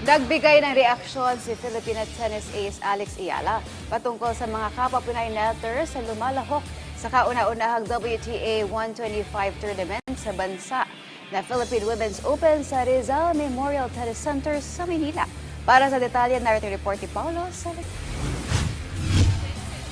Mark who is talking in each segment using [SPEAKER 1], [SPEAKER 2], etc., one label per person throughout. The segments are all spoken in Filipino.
[SPEAKER 1] Nagbigay ng reaksyon si Filipino tennis ace Alex Ayala patungkol sa mga kapwa Pinay netters sa lumalahok sa kauna-unahang WTA 125 tournament sa bansa na Philippine Women's Open sa Rizal Memorial Tennis Center sa Manila. Para sa detalye, narito report ni Paulo Salazar.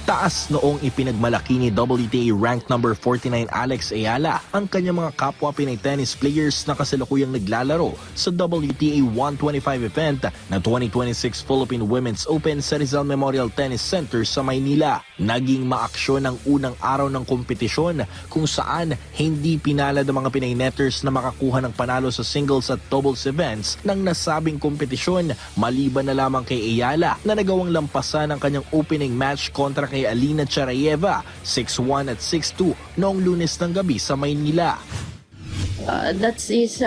[SPEAKER 2] Taas noong ipinagmalaki ni WTA ranked number 49 Alex Ayala ang kanyang mga kapwa Pinay tennis players na kasalukuyang naglalaro sa WTA 125 event na 2026 Philippine Women's Open sa Rizal Memorial Tennis Center sa Maynila. Naging maaksyon ang unang araw ng kompetisyon kung saan hindi pinalad ang mga Pinay netters na makakuha ng panalo sa singles at doubles events ng nasabing kompetisyon, maliban na lamang kay Ayala na nagawang lampasan ang kanyang opening match kontra kay Alina Charayeva 6-1 at 6-2 noong Lunes ng gabi sa Maynila.
[SPEAKER 3] That's his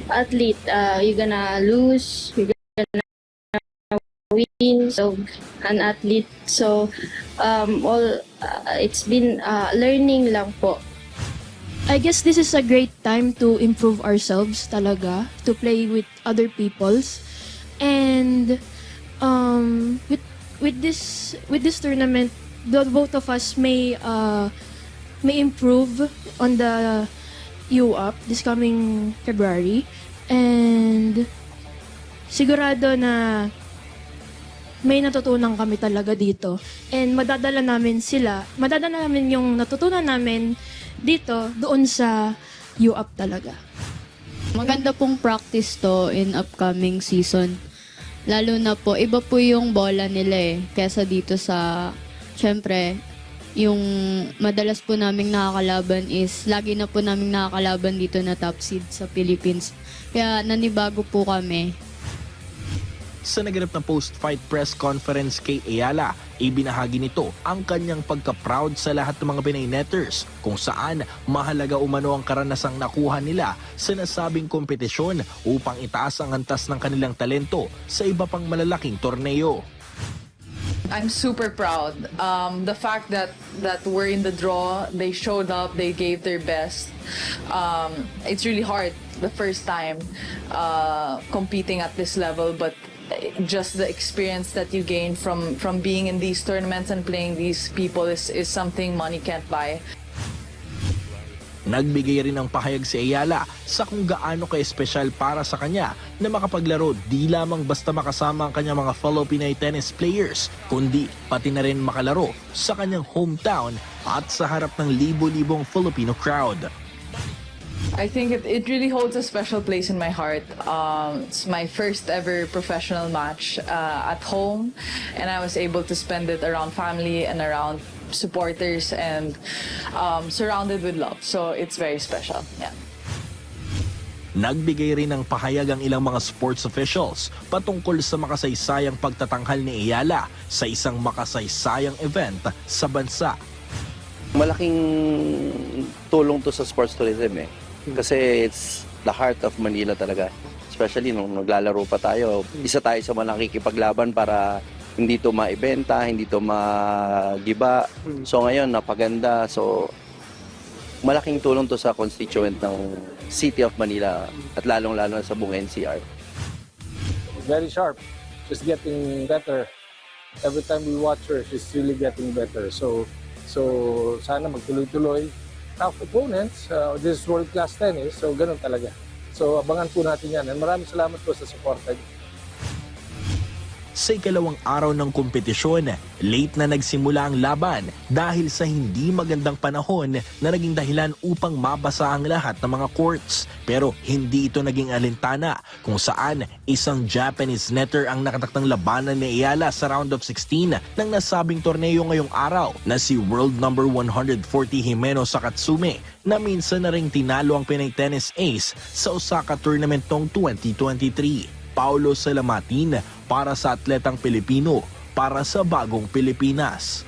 [SPEAKER 3] athlete. You're gonna lose, you're gonna win. So an athlete. So it's been learning lang po.
[SPEAKER 4] I guess this is a great time to improve ourselves talaga, to play with other peoples. And with this tournament, both of us may improve on the UAP this coming February, and sigurado na may natutunan kami talaga dito, and madadala namin yung natutunan namin dito doon sa UAP talaga.
[SPEAKER 5] Maganda pong practice to in upcoming season. Lalo na po, iba po yung bola nila kesa dito sa, syempre, yung madalas po naming nakakalaban is, lagi na po naming nakakalaban dito na top seed sa Philippines. Kaya nanibago po kami.
[SPEAKER 2] Sa naganap na post-fight press conference kay Ayala, ibinahagi nito ang kanyang pagka-proud sa lahat ng mga Pinay netters kung saan mahalaga umano ang karanasang nakuha nila sa nasabing kompetisyon upang itaas ang antas ng kanilang talento sa iba pang malalaking torneo.
[SPEAKER 6] I'm super proud. The fact that we're in the draw, they showed up, they gave their best. It's really hard the first time competing at this level, but just the experience that you gain from being in these tournaments and playing these people is something money can't buy.
[SPEAKER 2] Nagbigay rin ng pahayag si Ayala sa kung gaano ka-espesyal para sa kanya na makapaglaro di lamang basta makasama ang kanyang mga fellow Pinay tennis players, kundi pati na rin makalaro sa kanyang hometown at sa harap ng libo-libong Filipino crowd.
[SPEAKER 6] I think it really holds a special place in my heart. It's my first ever professional match at home, and I was able to spend it around family and around supporters and surrounded with love. So it's very special. Yeah.
[SPEAKER 2] Nagbigay rin ng pahayag ang ilang mga sports officials patungkol sa makasaysayang pagtatanghal ni Ayala sa isang makasaysayang event sa bansa.
[SPEAKER 7] Malaking tulong to sa sports tourism kasi it's the heart of Manila talaga. Especially nung naglalaro pa tayo, isa tayo sa mga nakikipaglaban para hindi to maibenta, hindi to magiba. So ngayon, napaganda. So malaking tulong to sa constituent ng City of Manila at lalong-lalo sa buong NCR.
[SPEAKER 8] Very sharp. She's getting better. Every time we watch her, she's really getting better. So sana magtuloy-tuloy. Tough opponents, this is world-class tennis, so ganun talaga. So abangan po natin yan. And maraming salamat po sa suporta.
[SPEAKER 2] Sa ikalawang araw ng kompetisyon, late na nagsimula ang laban dahil sa hindi magandang panahon na naging dahilan upang mabasa ang lahat ng mga courts. Pero hindi ito naging alintana kung saan isang Japanese netter ang nakatakdang labanan ni Ayala sa round of 16 ng nasabing torneo ngayong araw na si world number 140 Himeno Sakatsume na minsan na ring tinalo ang Pinay tennis ace sa Osaka tournament noong 2023. Paulo Salamatin para sa Atletang Pilipino, para sa Bagong Pilipinas.